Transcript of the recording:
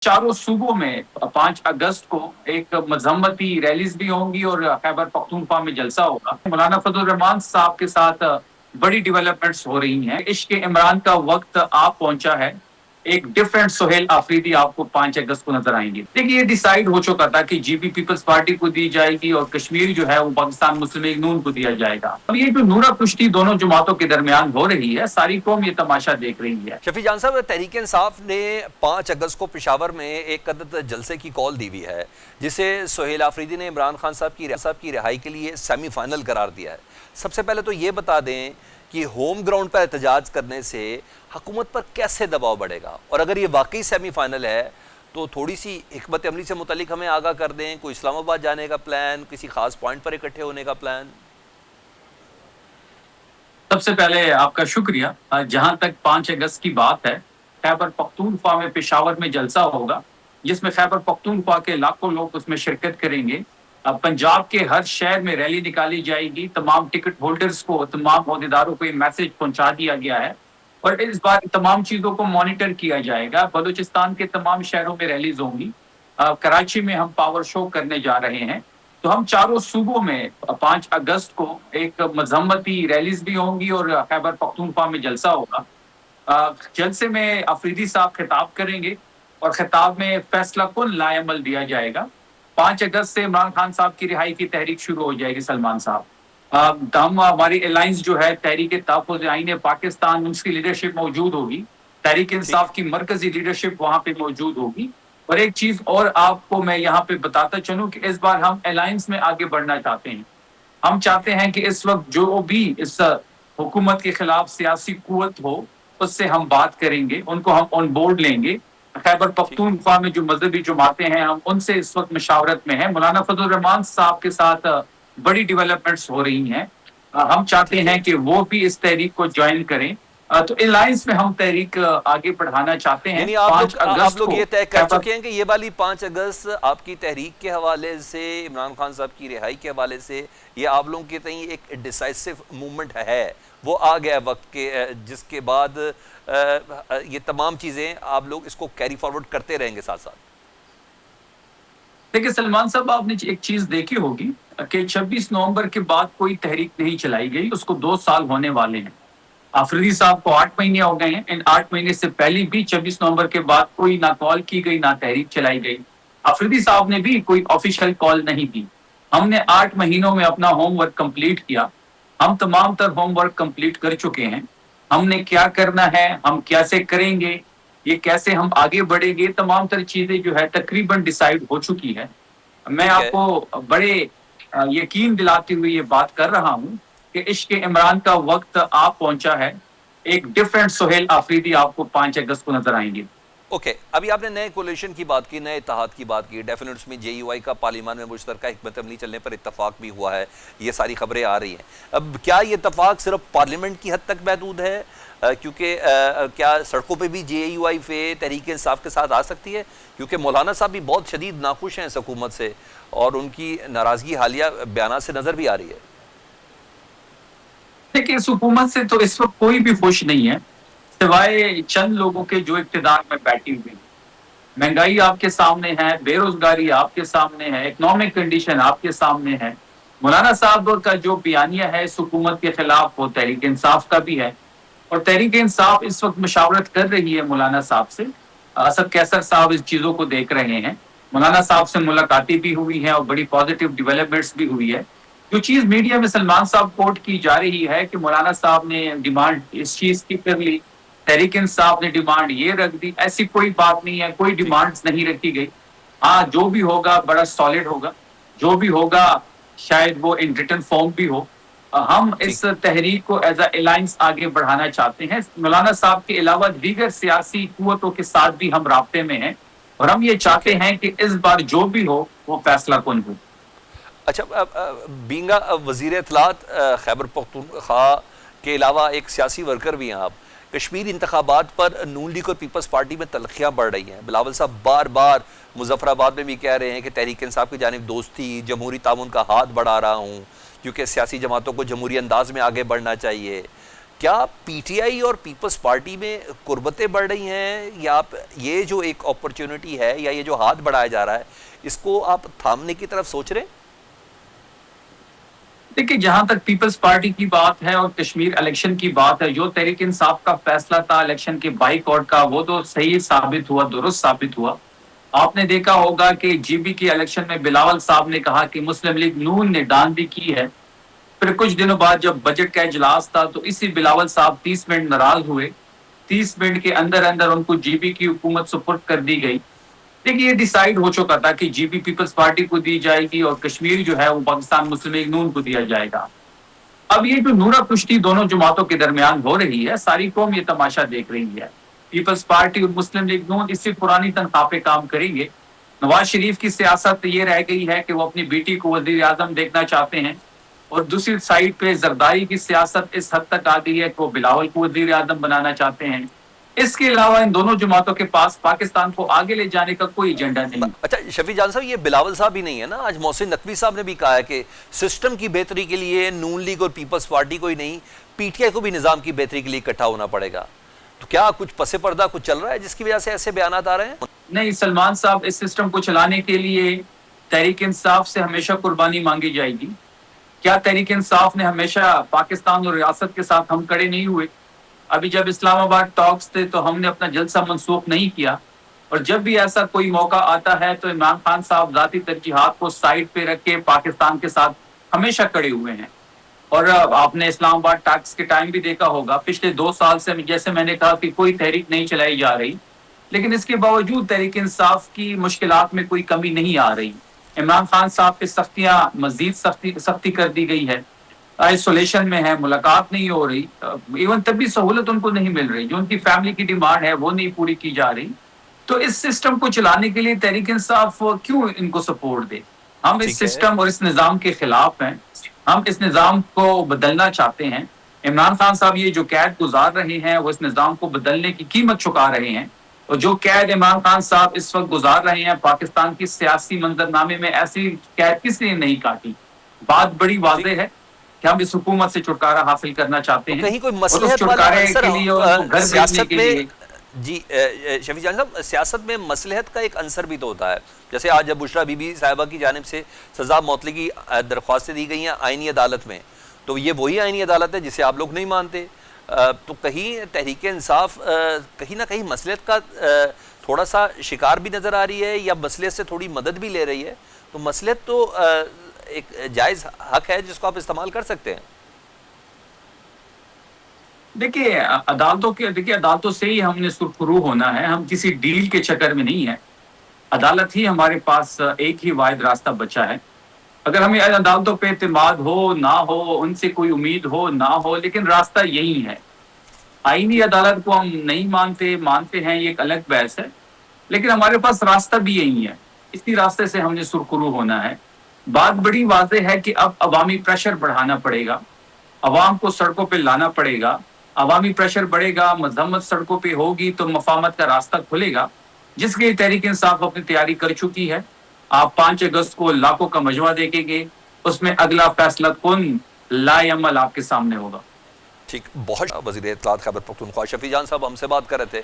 चारों सूबों में 5 अगस्त को एक मजम्मती रैलीज भी होंगी और खैबर पख्तूनख्वा में जलसा होगा। मौलाना फजल रहमान साहब के साथ बड़ी डेवलपमेंट्स हो रही हैं। इश्क इमरान का वक्त आ पहुंचा है। एक डिफरेंट सुहेल आफरीदी आपको 5 अगस्त को नजर आएंगे। देखिए, ये डिसाइड हो चुका था कि जीपी पीपल्स पार्टी को दी जाएगी और कश्मीर जो है वो पाकिस्तान मुस्लिम लीग नून को दिया जाएगा। अब ये जो नूरा कुश्ती दोनों जमातों के दरमियान हो रही है, सारी कौम ये तमाशा देख रही है। शफी जान साहब, तहरीक इंसाफ ने 5 अगस्त को पेशावर में एक अदद जलसे की कॉल दी हुई है, जिसे सुहेल आफरीदी ने इमरान खान साहब की रिहाई के लिए सेमीफाइनल करार दिया है। सबसे पहले तो ये बता दें कि होम ग्राउंड पर एहतजाज करने से हुकूमत पर कैसे दबाव बढ़ेगा, और अगर ये वाकई सेमीफाइनल है तो थोड़ी सी हिकमत अमली से मुतालिक हमें आगाह कर दें। कोई इस्लामाबाद जाने का प्लान, किसी खास पॉइंट पर इकट्ठे होने का प्लान? सबसे पहले आपका शुक्रिया। जहां तक 5 अगस्त की बात है, खैबर पख्तूनख्वा में पेशावर में जलसा होगा, जिसमें खैबर पख्तूनख्वा के लाखों लोग उसमें शिरकत करेंगे। पंजाब के हर शहर में रैली निकाली जाएगी। तमाम टिकट होल्डर्स को, तमाम अहदेदारों को ये मैसेज पहुंचा दिया गया है और इस बार तमाम चीजों को मॉनिटर किया जाएगा। बलूचिस्तान के तमाम शहरों में रैलीज होंगी। कराची में हम पावर शो करने जा रहे हैं। तो हम चारों सूबों में 5 अगस्त को एक मजम्मती रैलीज भी होंगी और खैबर पख्तूनख्वा में जलसा होगा। जलसे में अफरीदी साहब खिताब करेंगे और खिताब में फैसला कुन लाएमल दिया जाएगा। 5 अगस्त से इमरान खान साहब की रिहाई की तहरीक शुरू हो जाएगी। सलमान साहब, हम हमारी अलायंस जो है तहरीक तहफ़्फ़ुज़ आईन पाकिस्तान, उसकी लीडरशिप मौजूद होगी। तहरीक इंसाफ की मरकजी लीडरशिप वहां पे मौजूद होगी। और एक चीज और आपको मैं यहाँ पे बताता चलूं कि इस बार हम अलायंस में आगे बढ़ना चाहते हैं। हम चाहते हैं कि इस वक्त जो भी इस हुकूमत के खिलाफ सियासी कुव्वत हो, उससे हम बात करेंगे, उनको हम ऑन बोर्ड लेंगे। खैबर पख्तूनख्वा में जो मजहबी जमातें हैं, हम उनसे इस वक्त मशावरत में हैं। मौलाना फजल रहमान साहब के साथ बड़ी डेवलपमेंट्स हो रही हैं। हम चाहते हैं कि वो भी इस तहरीक को ज्वाइन करें। तो अलायंस में हम तहरीक आगे बढ़ाना चाहते हैं। यानी 5 अगस्त आप लोग को ये तय कर चुके हैं कि ये वाली 5 अगस्त आपकी तहरीक के हवाले से, इमरान खान साहब की रिहाई के हवाले से, ये आप लोगों के तई एक डिसाइसिव मूवमेंट है। वो आ गया वक्त के जिसके बाद ये तमाम चीज़ें आप लोग इसको कैरी फॉरवर्ड करते रहेंगे साथ साथ। देखिए सलमान साहब, आपने एक चीज देखी होगी कि 26 नवंबर के बाद कोई तहरीक नहीं चलाई गई। उसको 2 साल होने वाले हैं। आफरीदी साहब को 8 महीने हो गए हैं। इन 8 महीने से पहले भी 26 नवंबर के बाद कोई ना कॉल की गई, ना तहरीक चलाई गई। आफरीदी साहब ने भी कोई ऑफिशियल कॉल नहीं की। हमने 8 महीनों में अपना होमवर्क कंप्लीट किया। हम तमाम तर होमवर्क कंप्लीट कर चुके हैं। हमने क्या करना है, हम कैसे करेंगे, ये कैसे हम आगे बढ़ेंगे, तमाम तर चीजें जो है तकरीबन डिसाइड हो चुकी है। मैं ठीक है। आपको बड़े यकीन दिलाते हुए ये बात कर रहा हूँ कि इश्क इमरान का वक्त आ पहुंचा है। एक डिफरेंट सुहेल आफरीदी आपको 5 अगस्त को नजर आएंगे। ओके, अभी आपने नए कोलिशन की बात की, नए इत्तेहाद की बात की। डेफिनेट्स में जेयूआई का पार्लियामान में मुश्तरका हिकमत अमली चलने पर इत्तफाक भी हुआ है। ये सारी खबरें आ रही हैं। अब क्या ये इत्तफाक सिर्फ पार्लियामेंट की हद तक महदूद है, क्योंकि क्या सड़कों पे भी जेयूआई पे तहरीक इंसाफ के साथ आ सकती है? क्योंकि मौलाना साहब भी बहुत शदीद नाखुश हैं इस हुकूमत से और उनकी नाराज़गी हालिया बयानात से नज़र भी आ रही है। देखिए, इस हुकूमत से तो इस वक्त कोई भी खुश नहीं है, सिवाय चंद लोगों के जो इक्तदार में बैठी हुई। महंगाई आपके सामने है, बेरोजगारी आपके सामने है, इकोनॉमिक कंडीशन आपके सामने है। मौलाना साहब का जो बयानिया है इस हुकूमत के खिलाफ, वो तहरीक इंसाफ का भी है। और तहरीक इंसाफ इस वक्त मशावरत कर रही है मौलाना साहब से। असद कैसर साहब इस चीजों को देख रहे हैं। मौलाना साहब से मुलाकातें भी हुई हैं और बड़ी पॉजिटिव डेवलपमेंट्स भी हुई है। जो चीज मीडिया में सलमान साहब कोट की जा रही है कि मौलाना साहब ने डिमांड इस चीज की कर ली, तहरीक इंसाफ ने डिमांड ये रख दी, ऐसी कोई बात नहीं है। कोई डिमांड्स नहीं रखी गई। हाँ, जो भी होगा बड़ा सॉलिड होगा। जो भी होगा शायद वो इन रिटन फॉर्म भी हो। हम इस तहरीक को एज अलायंस आगे बढ़ाना चाहते हैं। मौलाना साहब के अलावा दीगर सियासी कुव्वतों के साथ भी हम राब्ते में हैं और हम ये चाहते हैं कि इस बार जो भी हो वो फैसला कुन हो। अच्छा, बींगा वज़ीर इत्तलात खैबर पख्तूनख्वा के अलावा एक सियासी वर्कर भी हैं आप। कश्मीर इंतखाबात पर नून लीग और पीपल्स पार्टी में तलखियाँ बढ़ रही हैं। बिलावल साहब बार बार मुजफ्फराबाद में भी कह रहे हैं कि तहरीक इंसाफ की जानिब दोस्ती, जमहूरी ताउन का हाथ बढ़ा रहा हूँ, क्योंकि सियासी जमातों को जमहूरी अंदाज में आगे बढ़ना चाहिए। کیا پی ٹی آئی اور پیپلز پارٹی میں قربتیں بڑھ رہی ہیں، یا آپ یہ جو ایک اپرچونٹی ہے یا یہ جو ہاتھ بڑھایا جا رہا ہے اس کو آپ تھامنے کی طرف سوچ رہے ہیں؟ دیکھیے، جہاں تک پیپلز پارٹی کی بات ہے اور کشمیر الیکشن کی بات ہے، جو تحریک انصاف کا فیصلہ تھا الیکشن کے بائیکاٹ کا، وہ تو صحیح ثابت ہوا، درست ثابت ہوا۔ آپ نے دیکھا ہوگا کہ جی بی کے الیکشن میں بلاول صاحب نے کہا کہ مسلم لیگ نون نے داندھی کی ہے۔ پھر کچھ دنوں بعد جب بجٹ کا اجلاس تھا تو اسی بلاول صاحب 30 منٹ ناراض ہوئے، 30 منٹ کے اندر اندر ان کو جی بی کی حکومت سپرد کر دی گئی۔ دیکھیے، یہ ڈیسائیڈ ہو چکا تھا کہ جی بی پیپلز پارٹی کو دی جائے گی اور کشمیر جو ہے وہ پاکستان مسلم لیگ نون کو دیا جائے گا۔ اب یہ جو نورا کشتی دونوں جماعتوں کے درمیان ہو رہی ہے، ساری قوم یہ تماشا دیکھ رہی ہے۔ پیپلز پارٹی اور مسلم لیگ نون اس سے پرانی تنخواہ پہ کام کریں گے۔ نواز شریف کی سیاست یہ رہ گئی ہے کہ وہ اپنی بیٹی کو وزیر اعظم دیکھنا چاہتے ہیں، اور دوسری سائڈ پہ زرداری کی سیاست اس حد تک آ گئی ہے کہ وہ بلاول کو وزیر اعظم بنانا چاہتے ہیں۔ اس کے علاوہ ان دونوں جماعتوں کے پاس پاکستان کو آگے لے جانے کا کوئی ایجنڈا نہیں۔ اچھا شفیع جان صاحب، یہ بلاول صاحب ہی نہیں ہے نا، آج محسن نقوی صاحب نے بھی کہا ہے کہ سسٹم کی بہتری کے لیے نون لیگ اور پیپلز پارٹی کو ہی نہیں، پی ٹی آئی کو بھی نظام کی بہتری کے لیے اکٹھا ہونا پڑے گا۔ تو کیا کچھ پس پردہ کچھ چل رہا ہے جس کی وجہ سے ایسے بیانات آ رہے ہیں؟ نہیں، سلمان صاحب، اس سسٹم کو چلانے کے لیے تحریک انصاف سے ہمیشہ قربانی مانگی جائے گی۔ کیا تحریک انصاف نے ہمیشہ پاکستان اور ریاست کے ساتھ ہم کھڑے نہیں ہوئے؟ ابھی جب اسلام آباد ٹاکس تھے تو ہم نے اپنا جلسہ منسوخ نہیں کیا، اور جب بھی ایسا کوئی موقع آتا ہے تو عمران خان صاحب ذاتی ترجیحات کو سائڈ پہ رکھ کے پاکستان کے ساتھ ہمیشہ کھڑے ہوئے ہیں۔ اور آپ نے اسلام آباد ٹیکس کے ٹائم بھی دیکھا ہوگا، پچھلے 2 سال سے جیسے میں نے کہا کہ کوئی تحریک نہیں چلائی جا رہی، لیکن اس کے باوجود تحریک انصاف کی مشکلات میں کوئی کمی نہیں آ رہی۔ عمران خان صاحب پہ مزید سختی کر دی گئی ہے، آئسولیشن میں ہے، ملاقات نہیں ہو رہی، ایون تب بھی سہولت ان کو نہیں مل رہی، جو ان کی فیملی کی ڈیمانڈ ہے وہ نہیں پوری کی جا رہی۔ تو اس سسٹم کو چلانے کے لیے تحریک انصاف کیوں ان کو سپورٹ دے؟ ہم اس ٹھیک ہے، سسٹم اور اس نظام کے خلاف ہیں، ہم اس نظام کو بدلنا چاہتے ہیں۔ عمران خان صاحب یہ جو قید گزار رہے ہیں وہ اس نظام کو بدلنے کی قیمت چکا رہے ہیں، اور جو قید عمران خان صاحب اس وقت گزار رہے ہیں پاکستان کی سیاسی منظرنامے میں، ایسی قید کس نے نہیں کاٹی۔ بات بڑی واضح ہے کہ ہم اس حکومت سے چھٹکارا حاصل کرنا چاہتے ہیں، کہیں کوئی اور اس مصلحت والا چھٹکارے عنصر کے لیے ان کو گھر بھیجنے سیاست کے میں، لیے جی شفیع جان صاحب، سیاست میں مصلحت کا ایک عنصر بھی تو ہوتا ہے۔ جیسے آج جب بشریٰ بی بی صاحبہ کی جانب سے سزا معطلی کی درخواستیں دی گئی ہیں آئینی عدالت میں، تو یہ وہی آئینی عدالت ہے جسے آپ لوگ نہیں مانتے۔ تو کہیں تحریک انصاف کہیں نہ کہیں مصلحت کا تھوڑا سا شکار بھی نظر آ رہی ہے، یا مصلحت سے تھوڑی مدد بھی لے رہی ہے؟ تو مصلحت تو ایک جائز حق ہے جس کو آپ استعمال کر سکتے ہیں۔ دیکھیے، عدالتوں سے ہی ہم نے سرخرو ہونا ہے، ہم کسی ڈیل کے چکر میں نہیں ہے۔ عدالت ہی ہمارے پاس ایک ہی واحد راستہ بچا ہے۔ اگر ہمیں عدالتوں پہ اعتماد ہو نہ ہو، ان سے کوئی امید ہو نہ ہو، لیکن راستہ یہی ہے۔ آئینی عدالت کو ہم نہیں مانتے ہیں، یہ ایک الگ بحث ہے، لیکن ہمارے پاس راستہ بھی یہی ہے، اسی راستے سے ہم نے سرخرو ہونا ہے۔ بات بڑی واضح ہے کہ اب عوامی پریشر بڑھانا پڑے گا، عوام کو سڑکوں پہ لانا پڑے گا۔ عوامی پریشر بڑھے گا، مذمت سڑکوں پہ ہوگی تو مفاہمت کا راستہ کھلے گا، جس کے لیے تحریک انصاف اپنی تیاری کر چکی ہے۔ آپ 5 اگست کو لاکھوں کا مجمع دیکھیں گے، اس میں اگلا فیصلہ کن لائے عمل آپ کے سامنے ہوگا۔ ٹھیک، بہت وزیر اطلاعات خیبر پختونخوا شفیع جان صاحب ہم سے بات کر رہے تھے۔